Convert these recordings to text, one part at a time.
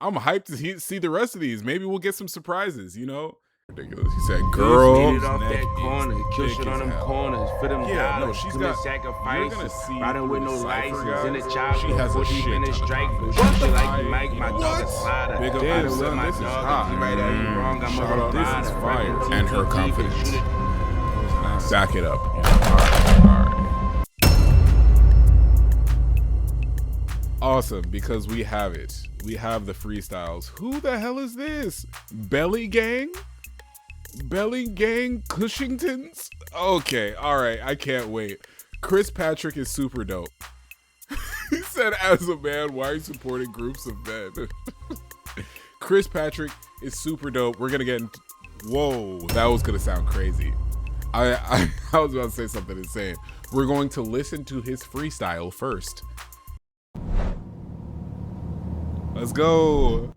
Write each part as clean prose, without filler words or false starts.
I'm hyped to see the rest of these. Maybe we'll get some surprises, you know? Ridiculous. He said, girl, off neck that corner, is kill thick shit as on them hell. corners, for them Yeah, no, dollars, she's commit got, sacrifices, you're gonna see riding with no the cypher license, in the guys. chopper, She has a deep in the shit ton of strike, confidence. shit like I- you Mike, my dog is slider, Big up riding this, with son, my this is dog, hot. he right at you wrong, I'm Shout a out, this is rider, fire. right, And her TTT, confidence. shoot it. Back it up. All right. Awesome, because we have it. We have the freestyles. Who the hell is this? Belly Gang? Belly Gang Cushingtons? Okay, all right, I can't wait. Chris Patrick is super dope. He said, as a man, why are you supporting groups of men? Chris Patrick is super dope. We're gonna get into, whoa, that was gonna sound crazy. I was about to say something insane. We're going to listen to his freestyle first. Let's go.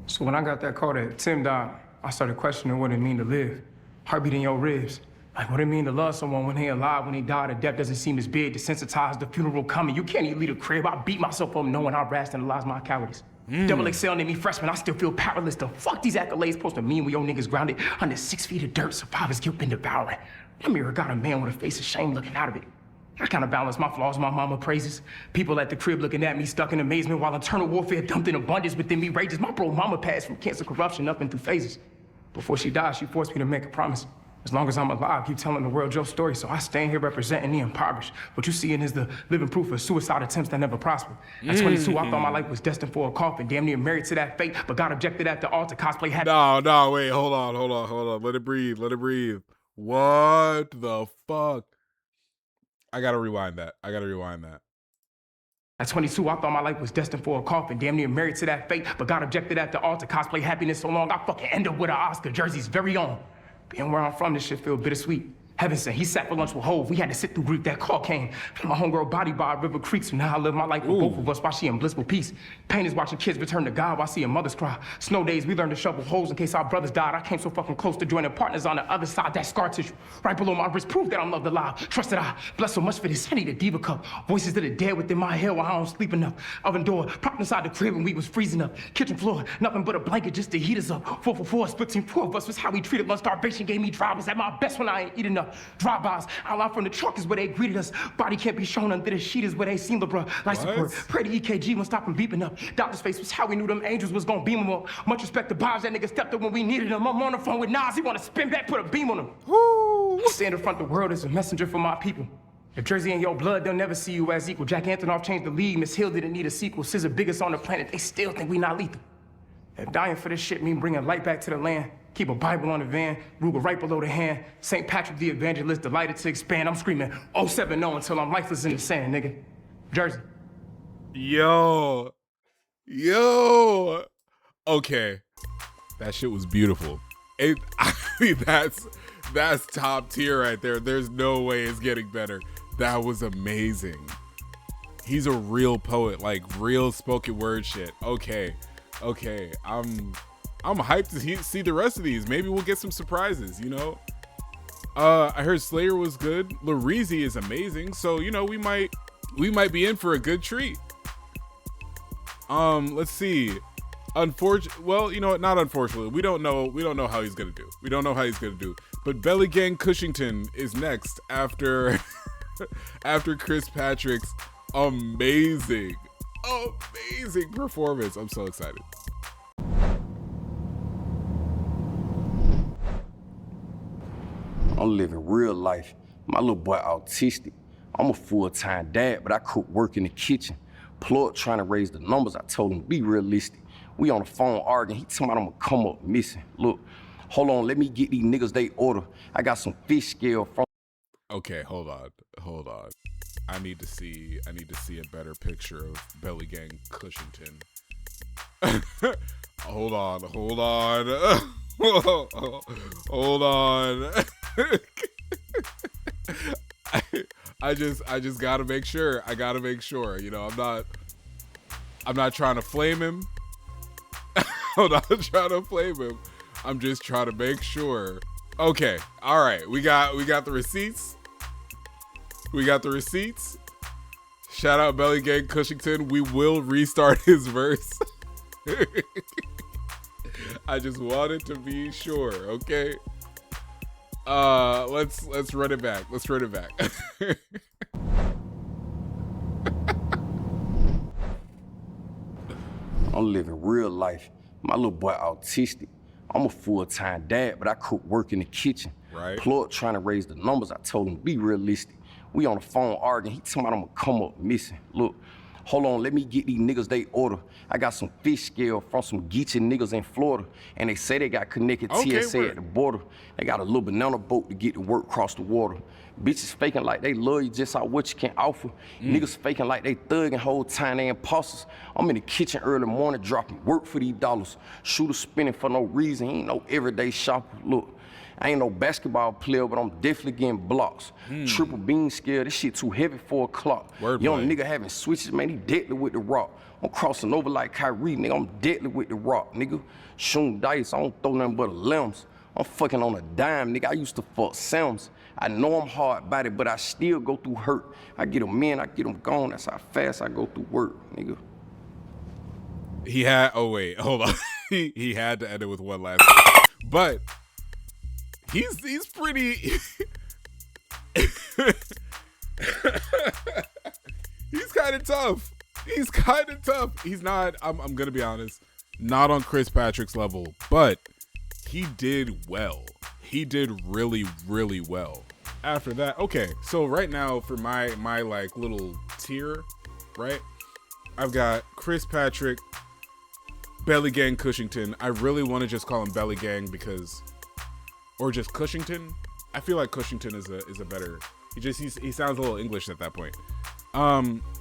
So when I got that call that Tim died, I started questioning what it mean to live. Heartbeat in your ribs. Like what it mean to love someone when they alive, when they die, the death doesn't seem as big, desensitized, the funeral coming. You can't even leave a crib. I beat myself up knowing how rationalized my cowardice. Double XL named me freshman, I still feel powerless. The fuck these accolades supposed to mean when your niggas grounded under 6 feet of dirt, survivor's guilt been devouring. My mirror got a man with a face of shame looking out of it. I kind of balance my flaws, my mama praises. People at the crib looking at me stuck in amazement while internal warfare dumped in abundance within me rages. My bro mama passed from cancer, corruption up and through phases. Before she died, she forced me to make a promise. As long as I'm alive, keep telling the world your story. So I stand here representing the impoverished. What you seeing is the living proof of suicide attempts that never prospered. At 22, I thought my life was destined for a coffin. Damn near married to that fate, but God objected at the altar. Cosplay had No, wait, hold on. Let it breathe. What the fuck? I gotta rewind that. At 22, I thought my life was destined for a coffin. Damn near married to that fate, but God objected at the altar. Cosplay happiness so long, I fucking end up with an Oscar jersey's very own. Being where I'm from, this shit feel bittersweet. Heaven sent, he sat for lunch with Hove. We had to sit through grief. That call came from my homegirl body by River Creek. So now I live my life with both of us while she in blissful peace. Pain is watching kids return to God while seeing mothers cry. Snow days, we learned to shovel holes in case our brothers died. I came so fucking close to joining partners on the other side. That scar tissue right below my wrist proved that I'm loved alive. Trusted I blessed so much for this. I need a diva cup. Voices of the dead within my head while I don't sleep enough. Oven door, propped inside the crib when we was freezing up. Kitchen floor, nothing but a blanket just to heat us up. 4 for 4, split team 4 of us was how we treated lunch. Starvation gave me drivers at my best when I ain't eat enough. Drive-bys, outline from the truck is where they greeted us. Body can't be shown under the sheet is where they seen the bruh. Life support, pray the EKG won't stop from beeping up. Doctor's face was how we knew them angels was gonna beam him up. Much respect to Bobs, that nigga stepped up when we needed him. I'm on the phone with Nas, he wanna spin back, put a beam on him. Woo! Stand in front of the world as a messenger for my people. If Jersey ain't your blood, they'll never see you as equal. Jack Antonoff changed the league, Miss Hill didn't need a sequel. Scissor biggest on the planet, they still think we not lethal. If dying for this shit mean bringing light back to the land, keep a Bible on the van, Ruger right below the hand. St. Patrick the evangelist, delighted to expand. I'm screaming 070 until I'm lifeless in the sand, nigga. Jersey. Yo. Okay. That shit was beautiful. I mean, that's top tier right there. There's no way it's getting better. That was amazing. He's a real poet, like real spoken word shit. Okay. I'm hyped to see the rest of these. Maybe we'll get some surprises, you know? I heard Slayer was good. Lareezy is amazing. So, you know, we might be in for a good treat. Let's see. Well, you know what? Not unfortunately. We don't know how he's gonna do. But Belly Gang Cushington is next after Chris Patrick's amazing performance. I'm so excited. I'm living real life. My little boy autistic. I'm a full-time dad, but I cook work in the kitchen. Plug trying to raise the numbers. I told him, be realistic. We on the phone arguing. He told me I'm gonna come up missing. Look, hold on, let me get these niggas they order. I got some fish scale from. Okay, hold on. I need to see a better picture of Belly Gang Cushington. Hold on. Hold on. I just gotta make sure. You know, I'm not trying to flame him. I'm just trying to make sure. Okay, all right. We got the receipts. Shout out Belly Gang Cushington. We will restart his verse. I just wanted to be sure, okay? Let's run it back. Let's run it back. I'm living real life. My little boy autistic. I'm a full-time dad, but I cook work in the kitchen. Right. Plug trying to raise the numbers. I told him, be realistic. We on the phone arguing. He told me I'm gonna come up missing. Look, hold on, let me get these niggas they order. I got some fish scale from some geeky niggas in Florida, and they say they got connected TSA at the border. They got a little banana boat to get to work across the water. Bitches faking like they love you just out what you can offer. Niggas faking like they thugging whole time they imposters. I'm in the kitchen early morning dropping work for these dollars. Shooter spinning for no reason, he ain't no everyday shopper. Look, I ain't no basketball player, but I'm definitely getting blocks. Triple beam scale, this shit too heavy for a clock. Young nigga having switches, man, he deadly with the rock. I'm crossing over like Kyrie, nigga, I'm deadly with the rock, nigga. Shooting dice, I don't throw nothing but limbs. I'm fucking on a dime, nigga, I used to fuck Sims. I know I'm hard body, but I still go through hurt. I get them in, I get them gone, that's how fast I go through work, nigga. He had, oh wait, hold on. he had to end it with one last but he's pretty he's kind of tough. He's kind of tough. He's not, I'm gonna be honest, not on Chris Patrick's level, but he did well. He did really, really well. After that, okay, so right now for my like little tier, right? I've got Chris Patrick, Belly Gang Cushington. I really want to just call him Belly Gang because, or just Cushington. I feel like Cushington is a better. He sounds a little English at that point.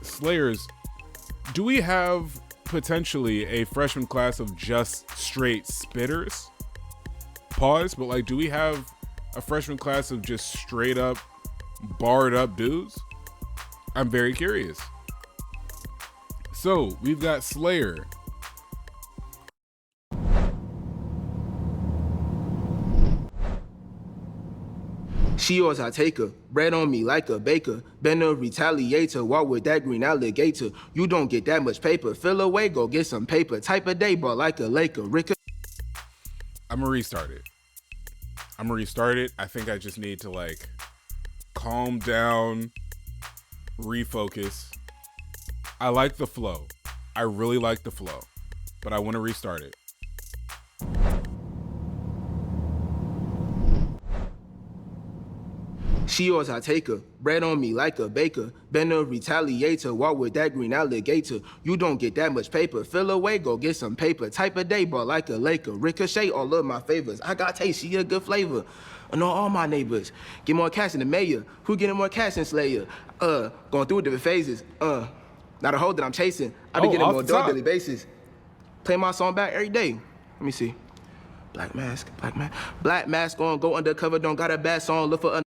Slayers, do we have potentially a freshman class of just straight spitters? Pause, but like, do we have a freshman class of just straight up barred up dudes? I'm very curious. So we've got Slayer. She yours, I take her. Bread on me like a baker. Been a retaliator. Walk with that green alligator. You don't get that much paper. Fill away, go get some paper. Type of day, ball like a Laker. I'm gonna restart it. I think I just need to like calm down, refocus. I like the flow. I really like the flow, but I want to restart it. She yours, I take her. Bread on me like a baker. Been a retaliator. Walk with that green alligator. You don't get that much paper. Fill away, go get some paper. Type of day, ball like a Laker. Ricochet all of my favors. I got taste, she a good flavor. I know all my neighbors. Get more cash than the mayor. Who getting more cash than Slayer? Going through different phases. Not a hoe that I'm chasing. I be getting more dough on a daily basis. Play my song back every day. Let me see. Black mask. Black mask on, go undercover. Don't got a bad song. Look for a.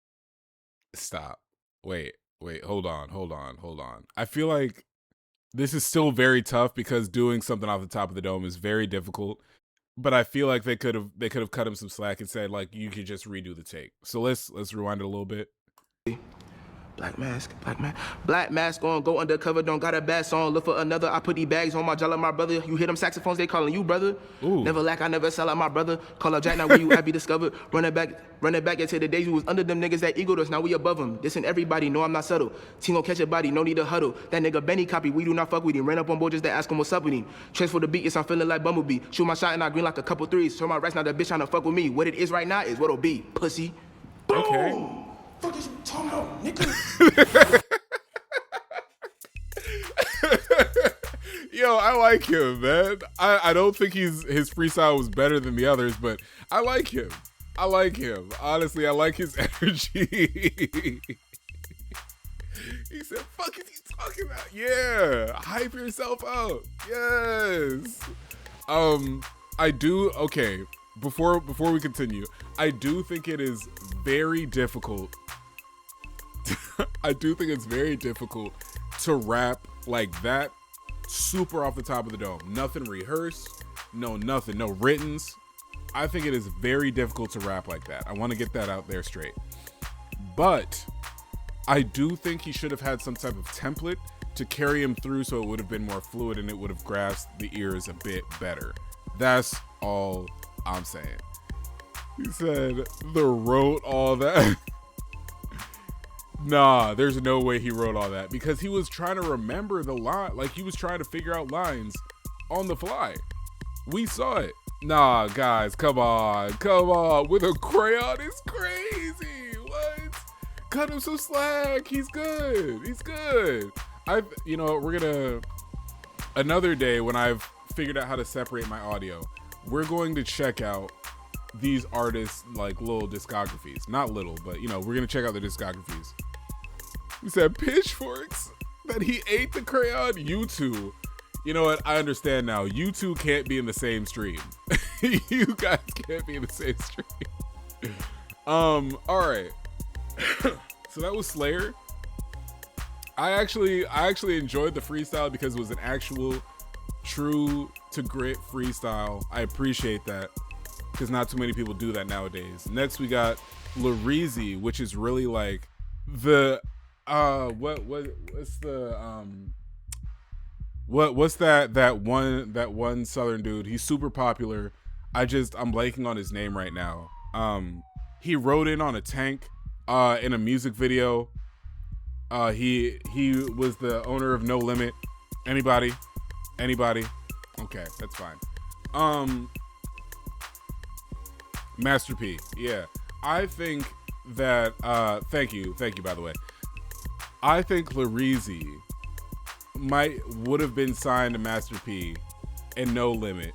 Stop. Wait, hold on. I feel like this is still very tough because doing something off the top of the dome is very difficult. But I feel like they could have cut him some slack and said like you could just redo the take. So let's rewind it a little bit. Black mask on, go undercover, don't got a bad song, look for another. I put these bags on my jaw, my brother. You hear them saxophones, they calling you brother. Ooh. Never lack, I never sell out my brother. Call up Jack, now where you at be discovered. Run it back into the days we was under them niggas that eagled us, now we above them. Listen, everybody know I'm not subtle. Team gon' catch a body, no need to huddle. That nigga Benny copy, we do not fuck with him. Ran up on board just to ask him what's up with him. Transfer the beat, yes, I'm feeling like Bumblebee. Shoot my shot and I green like a couple threes. Turn my rest, now that bitch tryna fuck with me. What it is right now is what'll be, pussy. Okay. Boom. Fuck is you talking about, nigga? Yo, I like him, man. I don't think his freestyle was better than the others, but I like him. Honestly, I like his energy. He said, fuck is he talking about? Yeah. Hype yourself up. Yes. Before we continue, I do think it is very difficult. I do think it's very difficult to rap like that, super off the top of the dome. Nothing rehearsed, nothing, no writtens. I think it is very difficult to rap like that. I want to get that out there straight. But I do think he should have had some type of template to carry him through so it would have been more fluid and it would have grasped the ears a bit better. That's all I'm saying. He said, the wrote all that. Nah, there's no way he wrote all that because he was trying to remember the line. Like, he was trying to figure out lines on the fly. We saw it. Nah, guys, come on. With a crayon, it's crazy. What? Cut him some slack. He's good. We're gonna, another day when I've figured out how to separate my audio, we're going to check out these artists' like little discographies. Not little, but we're gonna check out the discographies. He said pitchforks that he ate the crayon. You two, you know what? I understand now. You two can't be in the same stream. You guys can't be in the same stream. All right. So that was Slayer. I actually enjoyed the freestyle because it was an actual true to grit freestyle. I appreciate that because not too many people do that nowadays. Next we got Larizi, which is really like the what's that one Southern dude? He's super popular. I'm blanking on his name right now. He rode in on a tank in a music video. He was the owner of No Limit. Anybody? Okay, that's fine. Master P. Yeah. I think that thank you by the way. I think Larizi would have been signed to Master P and No Limit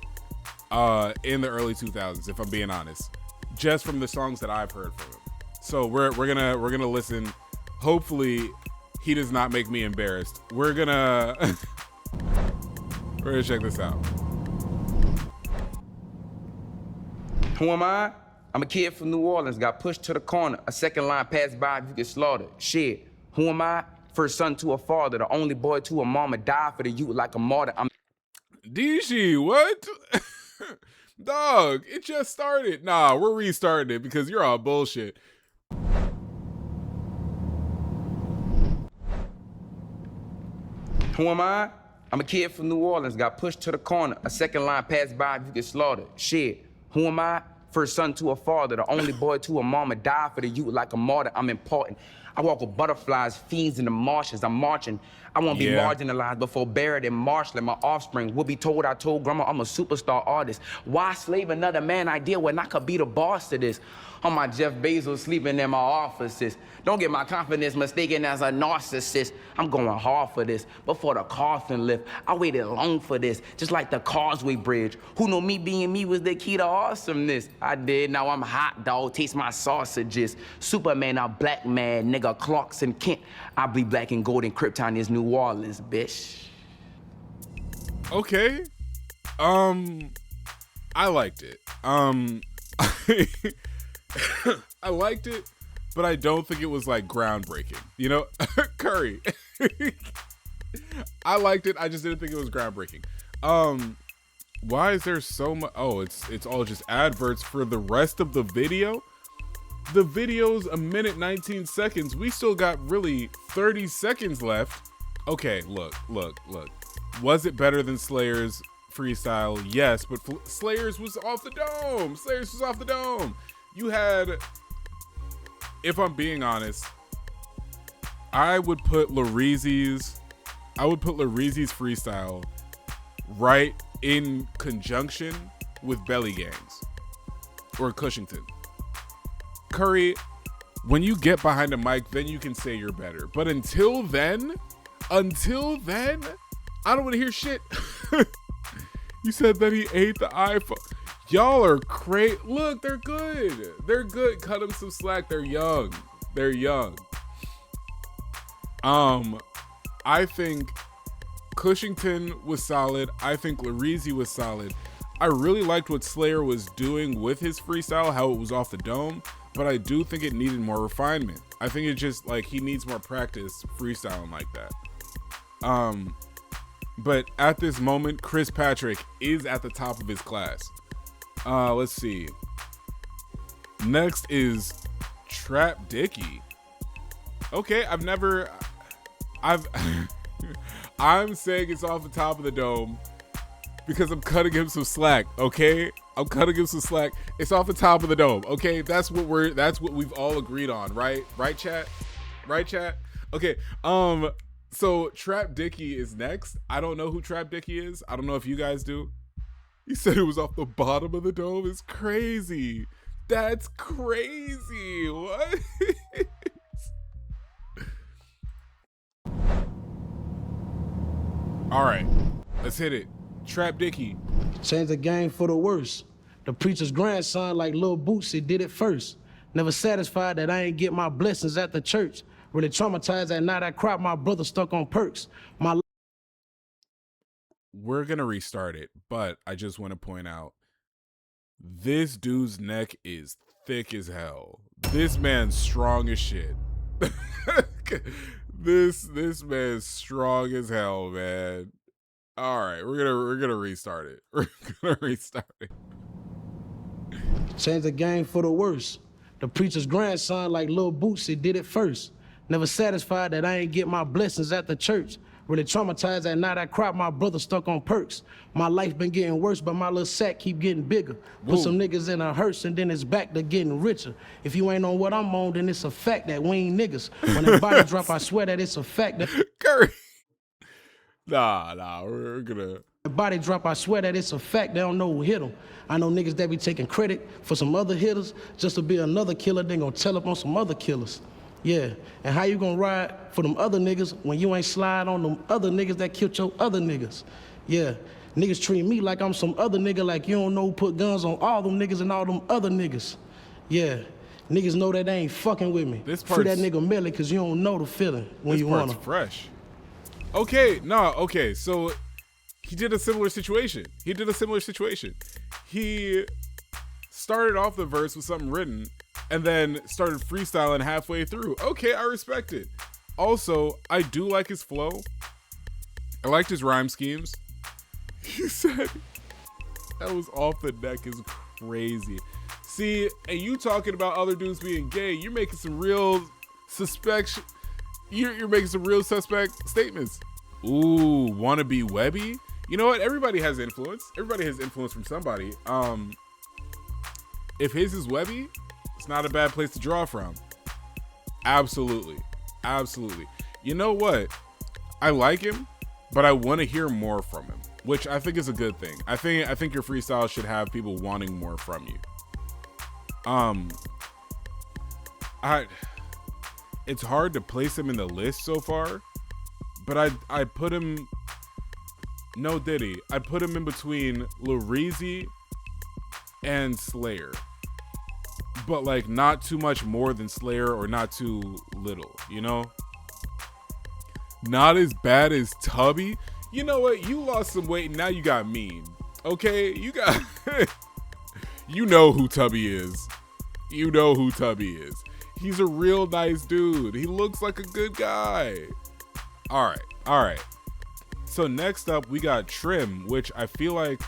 in the early 2000s, if I'm being honest, just from the songs that I've heard from him. So we're gonna listen. Hopefully he does not make me embarrassed. We're gonna check this out. Who am I? I'm a kid from New Orleans, got pushed to the corner. A second line passed by, you get slaughtered. Shit, who am I? First son to a father, the only boy to a mama, died for the youth like a martyr. I'm Dishi, what? Dog, it just started. Nah, we're restarting it because you're all bullshit. Who am I? I'm a kid from New Orleans, got pushed to the corner. A second line passed by, you get slaughtered. Shit, who am I? First son to a father, the only boy to a mama, died for the youth like a martyr. I'm important. I walk with butterflies, fiends in the marshes. I'm marching. I won't be marginalized before buried in marshland. My offspring will be told I told grandma I'm a superstar artist. Why slave another man idea when I could be the boss to this? On my Jeff Bezos sleeping in my offices. Don't get my confidence mistaken as a narcissist. I'm going hard for this. Before the coffin lift, I waited long for this. Just like the Causeway Bridge. Who knew me being me was the key to awesomeness? I did, now I'm hot, dog. Taste my sausages. Superman, a black man, nigga, Clarkson Kent. I bleed black and gold in Krypton is New Orleans, bitch. Okay. I liked it. I liked it, but I don't think it was like groundbreaking. Curry. I liked it. I just didn't think it was groundbreaking. Why is there so much? Oh, it's all just adverts for the rest of the video. The video's a minute 19 seconds. We still got really 30 seconds left. Okay, look. Was it better than Slayer's freestyle? Yes, but Slayer's was off the dome. You had, if I'm being honest, I would put Larizi's freestyle right in conjunction with Belly Gang's or Cushington. Curry, when you get behind a mic, then you can say you're better. But until then, I don't want to hear shit. You said that he ate the iPhone. Y'all are crazy. Look, they're good. Cut them some slack. They're young. I think Cushington was solid. I think Larizi was solid. I really liked what Slayer was doing with his freestyle, how it was off the dome, but I do think it needed more refinement. I think it just like he needs more practice freestyling like that. But at this moment, Chris Patrick is at the top of his class. Let's see. Next is Trap Dicky. Okay, I'm saying it's off the top of the dome because I'm cutting him some slack, okay? I'm cutting him some slack. It's off the top of the dome, okay? That's what we've all agreed on, right? Right, chat? Right, chat? Okay. So Trap Dicky is next. I don't know who Trap Dicky is. I don't know if you guys do. He said it was off the bottom of the dome. It's crazy. That's crazy. What? All right, let's hit it. Trap Dicky. Change the game for the worse. The preacher's grandson, like Lil Bootsy, did it first. Never satisfied that I ain't get my blessings at the church. Really traumatized at night I cried, my brother stuck on perks. We're gonna restart it, but I just want to point out this dude's neck is thick as hell. This man's strong as shit. This man's strong as hell, man. All right, we're gonna restart it. We're gonna restart it. Change the game for the worse. The preacher's grandson, like Lil Bootsy, did it first. Never satisfied that I ain't get my blessings at the church. Really traumatized at night I cried, my brother stuck on perks. My life been getting worse, but my little sack keep getting bigger. Put some niggas in a hearse and then it's back to getting richer. If you ain't on what I'm on, then it's a fact that we ain't niggas. When that body drop, I swear that it's a fact that Curry. Nah, we're gonna. the body drop, I swear that it's a fact. They don't know who hit them. I know niggas that be taking credit for some other hitters just to be another killer, then gonna tell up on some other killers. Yeah, and how you gonna ride for them other niggas when you ain't slide on them other niggas that killed your other niggas? Yeah, niggas treat me like I'm some other nigga, like you don't know who put guns on all them niggas and all them other niggas. Yeah, niggas know that they ain't fucking with me. This Free that part's- nigga Melly, cause you don't know the feeling when This you part's wanna. fresh. Okay, so he did a similar situation. He started off the verse with something written and then started freestyling halfway through. Okay, I respect it. Also, I do like his flow. I liked his rhyme schemes. He said that was off the neck is crazy. See, and you talking about other dudes being gay, you're making some real suspect. You're making some real suspect statements. Ooh, wanna be Webby? You know what? Everybody has influence. Everybody has influence from somebody. If his is Webby, it's not a bad place to draw from. Absolutely. You know what? I like him, but I want to hear more from him, which I think is a good thing. I think your freestyle should have people wanting more from you. It's hard to place him in the list so far, but I put him, no Diddy, I put him in between Lil Reezy and Slayer. But like not too much more than Slayer or not too little, you know? Not as bad as Tubby. You know what? You lost some weight and now you got mean. Okay? You got you know who Tubby is. You know who Tubby is. He's a real nice dude. He looks like a good guy. All right. So next up we got Trim, which I feel like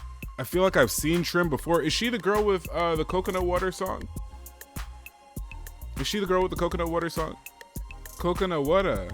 I've seen Trim before. Is she the girl with the coconut water song? Is she the girl with the coconut water song? Coconut water.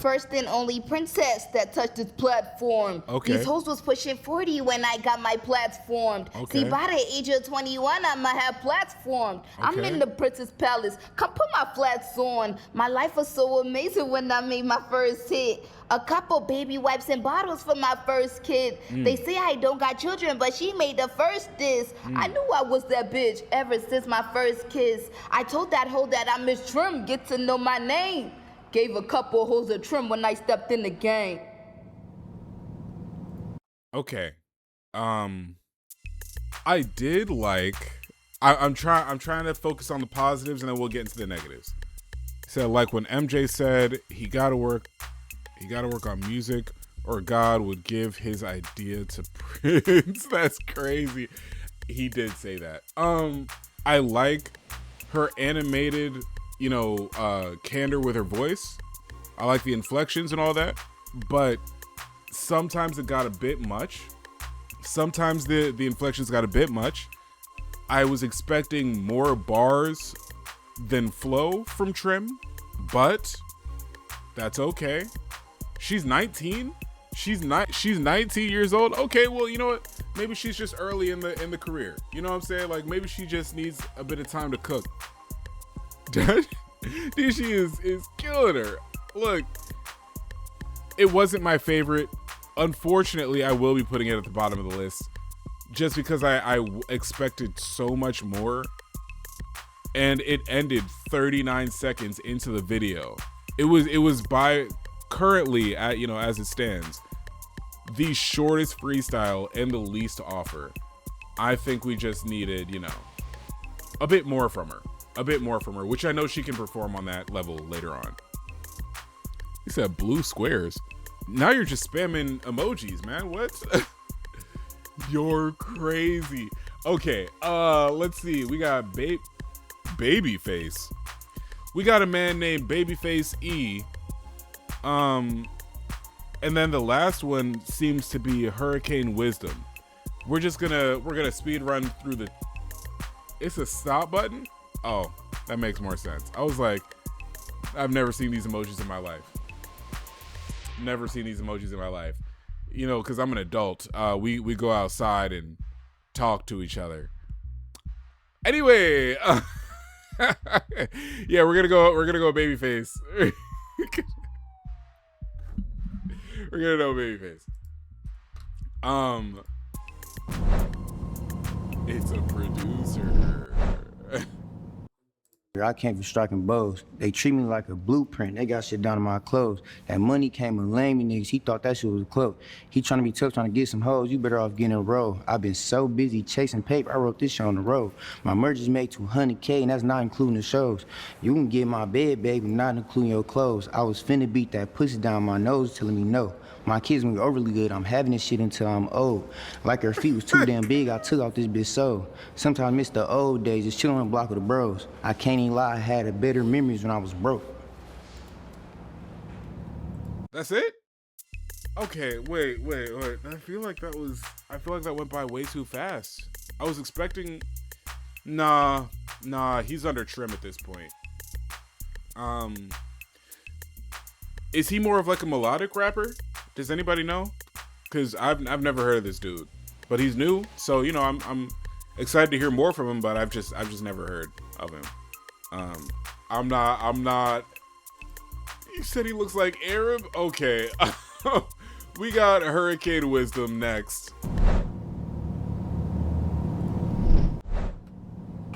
First and only princess that touched this platform. Okay. These hoes was pushing 40 when I got my platform. Okay. See, by the age of 21, I'ma have platformed. I'm Okay. in the princess palace. Come put my flats on. My life was so amazing when I made my first hit. A couple baby wipes and bottles for my first kid. They say I don't got children, but she made the first diss. I knew I was that bitch ever since my first kiss. I told that hoe that I miss Trim, get to know my name. Gave a couple hoes a trim when I stepped in the game. Okay. I did like I'm trying to focus on the positives and then we'll get into the negatives. So like when MJ said he gotta work on music or God would give his idea to Prince. That's crazy. He did say that. I like her animated, candor with her voice. I like the inflections and all that, but sometimes it got a bit much. Sometimes the inflections got a bit much. I was expecting more bars than flow from Trim, but that's okay. She's 19. She's 19 years old. Okay, well, you know what? Maybe she's just early in the career. You know what I'm saying? Like, maybe she just needs a bit of time to cook. Dude, she is killing her. Look, it wasn't my favorite. Unfortunately, I will be putting it at the bottom of the list just because I expected so much more, and it ended 39 seconds into the video. It was by currently, at, you know, as it stands, the shortest freestyle and the least to offer. I think we just needed, you know, a bit more from her, which I know she can perform on that level later on. He said blue squares. Now you're just spamming emojis, man. What? You're crazy. Okay, let's see. We got Babyface. We got a man named Babyface E. And then the last one seems to be Hurricane Wisdom. We're gonna speed run through the. It's a stop button. Oh, that makes more sense. I was like, I've never seen these emojis in my life. Never seen these emojis in my life. You know, because I'm an adult. We go outside and talk to each other. Anyway, yeah, we're gonna go Babyface. We're gonna know Babyface. It's a producer. I came from striking bows. They treat me like a blueprint. They got shit down in my clothes. That money came with lame niggas. He thought that shit was a cloak. He trying to be tough, trying to get some hoes. You better off getting a roll. I've been so busy chasing paper. I wrote this shit on the road. My merch is made 200K, and that's not including the shows. You can get my bed, baby, not including your clothes. I was finna beat that pussy down my nose, telling me no. My kids gonna be overly good. I'm having this shit until I'm old. Like her feet was too damn big, I took off this bitch so. Sometimes I miss the old days, just chilling on the block with the bros. I can't even lie, I had a better memories when I was broke. That's it? Okay, wait. I feel like that went by way too fast. I was expecting. Nah, he's under Trim at this point. Is he more of like a melodic rapper? Does anybody know? Because I've never heard of this dude, but he's new, so you know I'm excited to hear more from him. But I've just never heard of him. I'm not. You said he looks like Arab? Okay. We got Hurricane Wisdom next.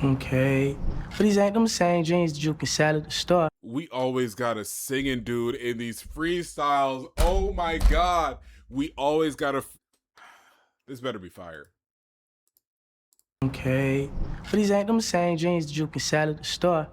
Okay. But these ain't them same jeans that you can sell at the store. We always got a singing dude in these freestyles. Oh my God. We always got a. This better be fire. Okay. But these ain't them same jeans that you can sell at the store.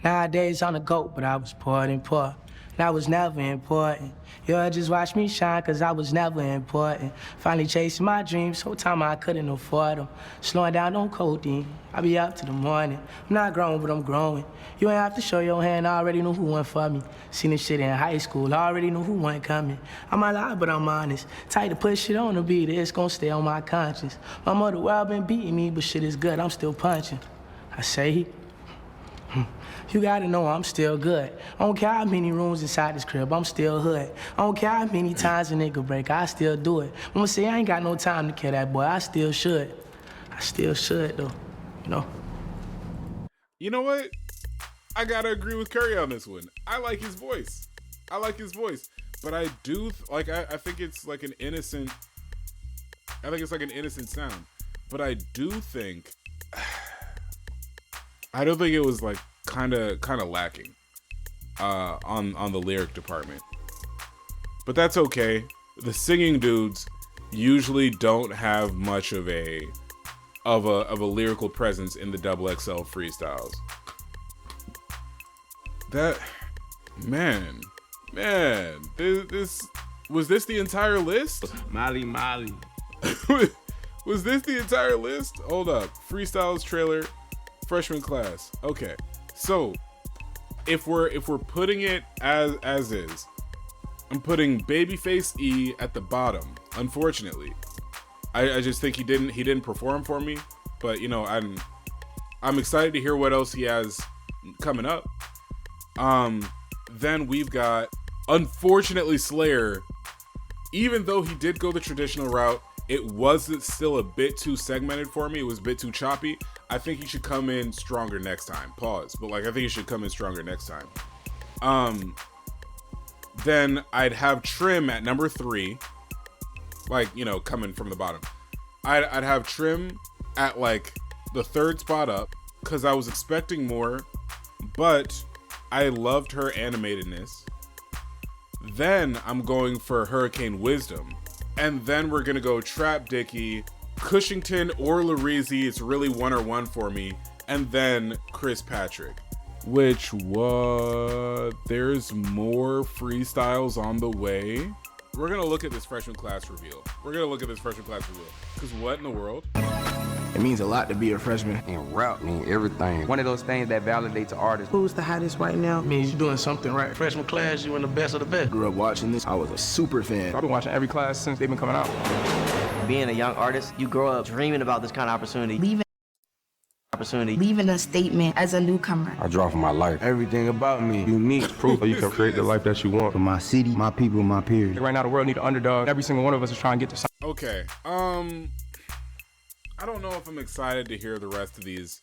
Nowadays I'm a goat, but I was poor and poor. And I was never important. Y'all just watch me shine, cause I was never important. Finally chasing my dreams, whole time I couldn't afford them. Slowing down on codeine, I be up to the morning. I'm not grown, but I'm growing. You ain't have to show your hand, I already knew who went for me. Seen this shit in high school, I already knew who wasn't coming. I might lie, but I'm honest. Tight to put shit on the beat, it's gonna stay on my conscience. My mother well been beating me, but shit is good, I'm still punching. I say, you gotta know I'm still good. I don't care how many rooms inside this crib, I'm still hood. I don't care how many times a nigga break, I still do it. I'ma say I ain't got no time to kill that boy, I still should. I still should though, you know? You know what? I gotta agree with Curry on this one. I like his voice. But I do, I think it's like an innocent, sound. But I do think, I don't think it was like kind of lacking on the lyric department, but that's okay. The singing dudes usually don't have much of a lyrical presence in the XXL freestyles. That man, this was this the entire list? Molly. Was this the entire list? Hold up, freestyles trailer. Freshman class. Okay, so if we're putting it as is, I'm putting Babyface E at the bottom. Unfortunately, I just think he didn't perform for me. But you know, I'm excited to hear what else he has coming up. Then we've got, unfortunately, Slayer. Even though he did go the traditional route, it wasn't still a bit too segmented for me. It was a bit too choppy. I think he should come in stronger next time. Pause. But like, I think he should come in stronger next time. Then I'd have Trim at number 3. Like, you know, coming from the bottom. I'd have Trim at like the 3rd spot up, because I was expecting more, but I loved her animatedness. Then I'm going for Hurricane Wisdom. And then we're gonna go Trap Dicky, Cushington, or Larizi. It's really 1 or 1 for me. And then Chris Patrick. Which, what? There's more freestyles on the way. We're gonna look at this freshman class reveal. Because what in the world? It means a lot to be a freshman. And rap mean everything. One of those things that validates an artist. Who's the hottest right now? Means you're doing something right. Freshman class, you in the best of the best. Grew up watching this. I was a super fan. I've been watching every class since they've been coming out. Being a young artist, you grow up dreaming about this kind of opportunity. Leaving a statement as a newcomer. I draw for my life. Everything about me, unique proof you can create the life that you want. For my city, my people, my peers. Right now, the world need an underdog. Every single one of us is trying to get to something. Okay. I don't know if I'm excited to hear the rest of these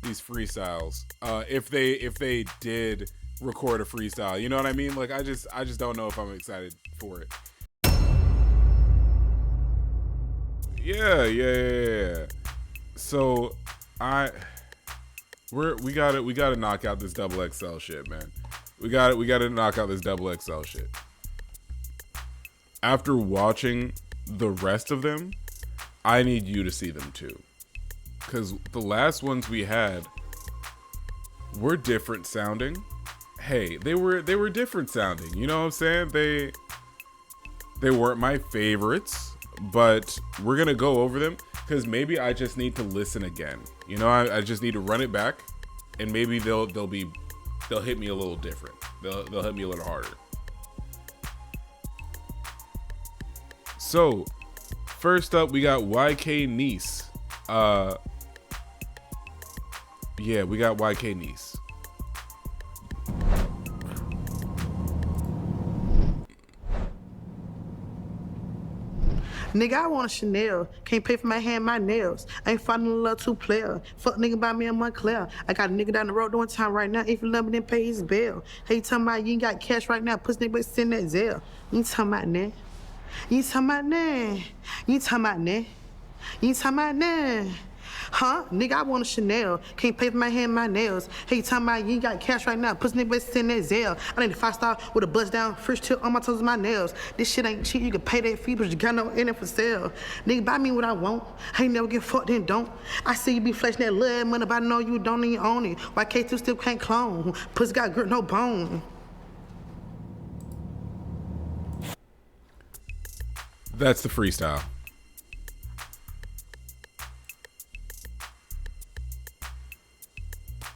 freestyles. If they did record a freestyle, you know what I mean? Like, I just don't know if I'm excited for it. Yeah. So we gotta knock out this XXL shit, man. We gotta knock out this XXL shit. After watching the rest of them, I need you to see them too. Cause the last ones we had were different sounding. Hey, they were different sounding. You know what I'm saying? They weren't my favorites, but we're gonna go over them. Because maybe I just need to listen again. You know, I just need to run it back, and maybe they'll hit me a little different. They'll hit me a little harder. So, first up, we got YK Nice. Yeah, we got YK Nice. Nigga, I want a Chanel. Can't pay for my hair and my nails. I ain't finding a little 2 player. Fuck nigga by me and Montclair. I got a nigga down the road doing time right now. If you love me, then pay his bill. Hey, you talking about you ain't got cash right now? Pussy nigga, send that Zelle. You ain't talking about that. You ain't talking about that. You ain't talking about that. You ain't talking about that. Huh? Nigga, I want a Chanel. Can't pay for my hair and my nails. Hey, you talking about you ain't got cash right now? Pussy nigga, send that Zelle. I need a 5-star with a bust down, first tip on my toes and my nails. This shit ain't cheap. You can pay that fee, but you got no in it for sale. Nigga, buy me what I want. I ain't never get fucked, then don't. I see you be flashing that little money, but I know you don't even own it. Why K2 still can't clone? Pussy got grip, no bone. That's the freestyle.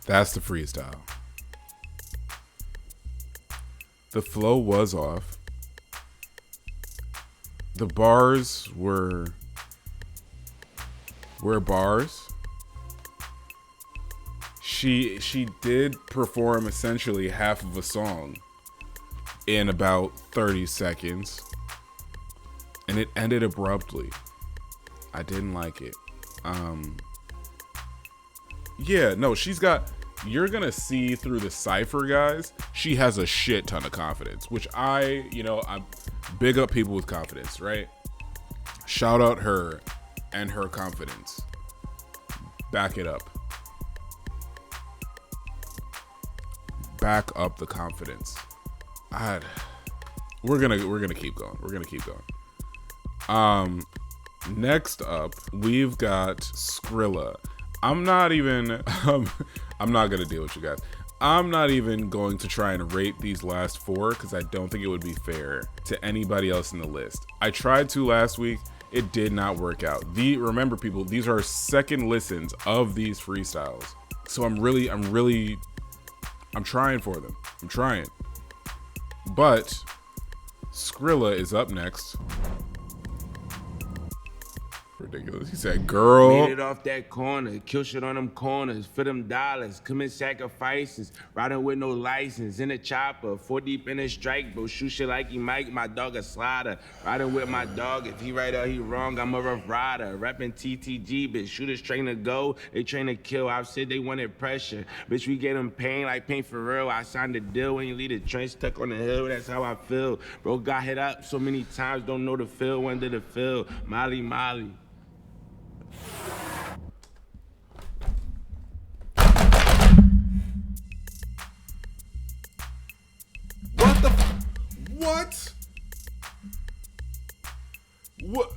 That's the freestyle. The flow was off. The bars were bars. She did perform essentially half of a song in about 30 seconds. And it ended abruptly. I didn't like it. Yeah, no, you're gonna see through the cypher, guys. She has a shit ton of confidence, which I big up people with confidence, right? Shout out her and her confidence. Back it up. Back up the confidence. We're gonna keep going. We're gonna keep going. Next up, we've got Skrilla. I'm not gonna deal with you guys. I'm not even going to try and rate these last 4 because I don't think it would be fair to anybody else in the list. I tried to last week. It did not work out. Remember, people, these are second listens of these freestyles. So I'm trying for them. I'm trying. But Skrilla is up next. Ridiculous. He said, girl. Made it off that corner, kill shit on them corners, for them dollars, commit sacrifices, riding with no license, in a chopper, 4 deep in a strike, bro, shoot shit like he Mike, my dog a slider, riding with my dog, if he right or he wrong, I'm a rough rider, rapping TTG, bitch, shooters train to go, they train to kill, I've said they wanted pressure, bitch, we get them pain like pain for real, I signed the deal when you leave the trench stuck on the hill, that's how I feel, bro, got hit up so many times, don't know the feel, when did it feel, Molly, Molly. What the what? What?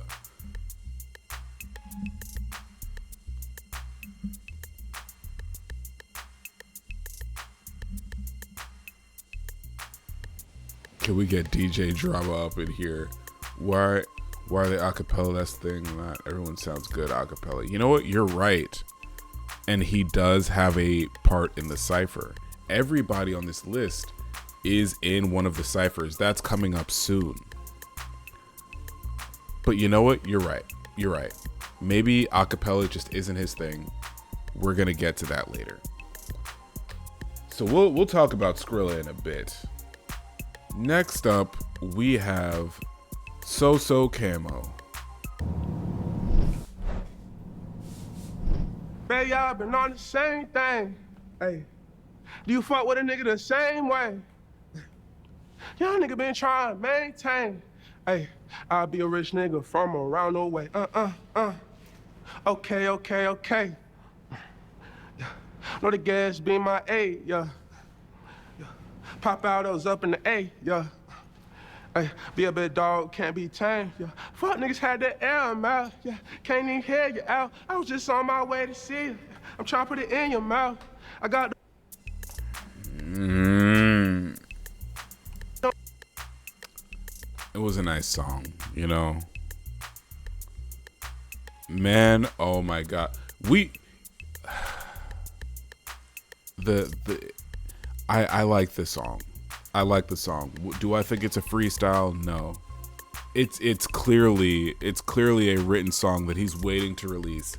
Can we get DJ drama up in here? Why are they acapella? That's the thing. Not everyone sounds good acapella. You know what? You're right. And he does have a part in the cipher. Everybody on this list is in one of the ciphers. That's coming up soon. But you know what? You're right. You're right. Maybe acapella just isn't his thing. We're gonna get to that later. So we'll talk about Skrilla in a bit. Next up, we have So Camo. Man, y'all been on the same thing. Hey, do you fuck with a nigga the same way? Y'all nigga been trying to maintain. Hey, I'll be a rich nigga from around the way. Okay. Know the gas be my A, yeah. Pop out those up in the A, yeah. Ay, be a big dog, can't be tamed, yeah. Fuck niggas had that air mouth, yeah. Can't even hear you out. I was just on my way to see you. I'm trying to put it in your mouth. I got It was a nice song, you know. Man, oh my god. I like this song. I like the song. Do I think it's a freestyle? No. It's clearly a written song that he's waiting to release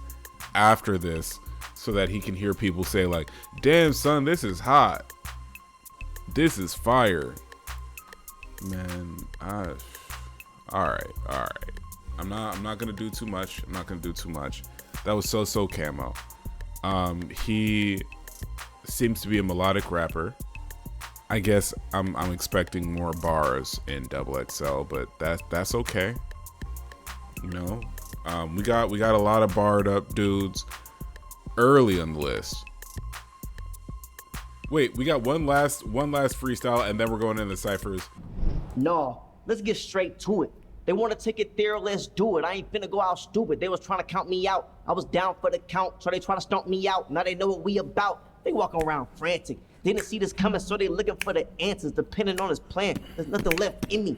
after this so that he can hear people say like, "Damn son, this is hot. This is fire." Man, all right. I'm not gonna do too much. That was So Camo. He seems to be a melodic rapper. I guess I'm expecting more bars in XXL, but that's okay. You know, we got a lot of barred up dudes early on the list. Wait, we got one last freestyle, and then we're going into the ciphers. No, let's get straight to it. They want to take it there, let's do it. I ain't finna go out stupid. They was trying to count me out. I was down for the count, so they trying to stomp me out. Now they know what we about. They walking around frantic. They didn't see this coming, so they looking for the answers, depending on his plan. There's nothing left in me.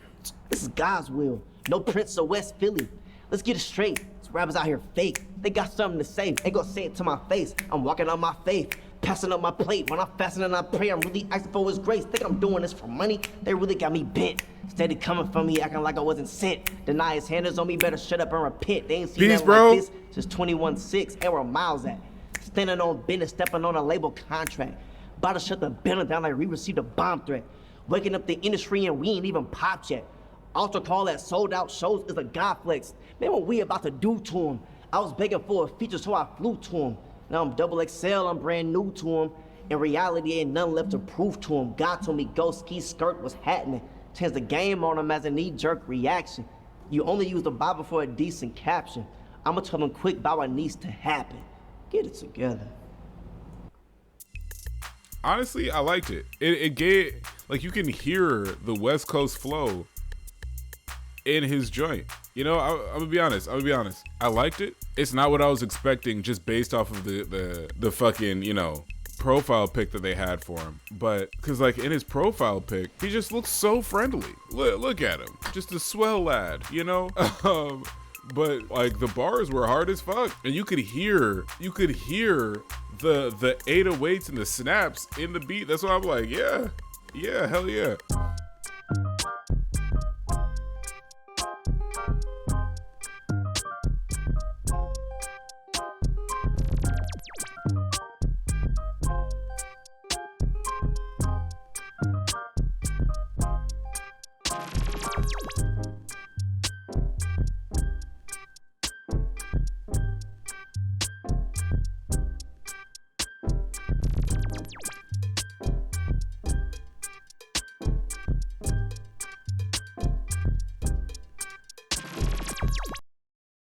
This is God's will. No Prince of West Philly. Let's get it straight. These rappers out here fake. They got something to say. They gonna say it to my face. I'm walking on my faith, passing up my plate. When I'm fasting and I pray, I'm really asking for his grace. Think I'm doing this for money? They really got me bent. Steady coming from me, acting like I wasn't sent. Deny his handers on me, better shut up and repent. They ain't seen nothing like this since 21-6. And where Miles at? Standing on business, stepping on a label contract. About to shut the building down like we received a bomb threat. Waking up the industry and we ain't even popped yet. Altar call at sold out shows is a god flex. Man, what we about to do to him? I was begging for a feature, so I flew to him. Now I'm XXL, I'm brand new to him. In reality, ain't nothing left to prove to him. God told me go ski skirt was happening. Changed the game on him as a knee-jerk reaction. You only use the Bible for a decent caption. I'ma tell him quick about what needs to happen. Get it together. Honestly, I liked it. It gave, like, you can hear the West Coast flow in his joint. You know, I'm gonna be honest. I liked it. It's not what I was expecting just based off of the fucking, you know, profile pic that they had for him. But because like in his profile pic, he just looks so friendly. Look at him, just a swell lad, you know. But like the bars were hard as fuck, and you could hear the 808s and the snaps in the beat. That's why I'm like, yeah, hell yeah.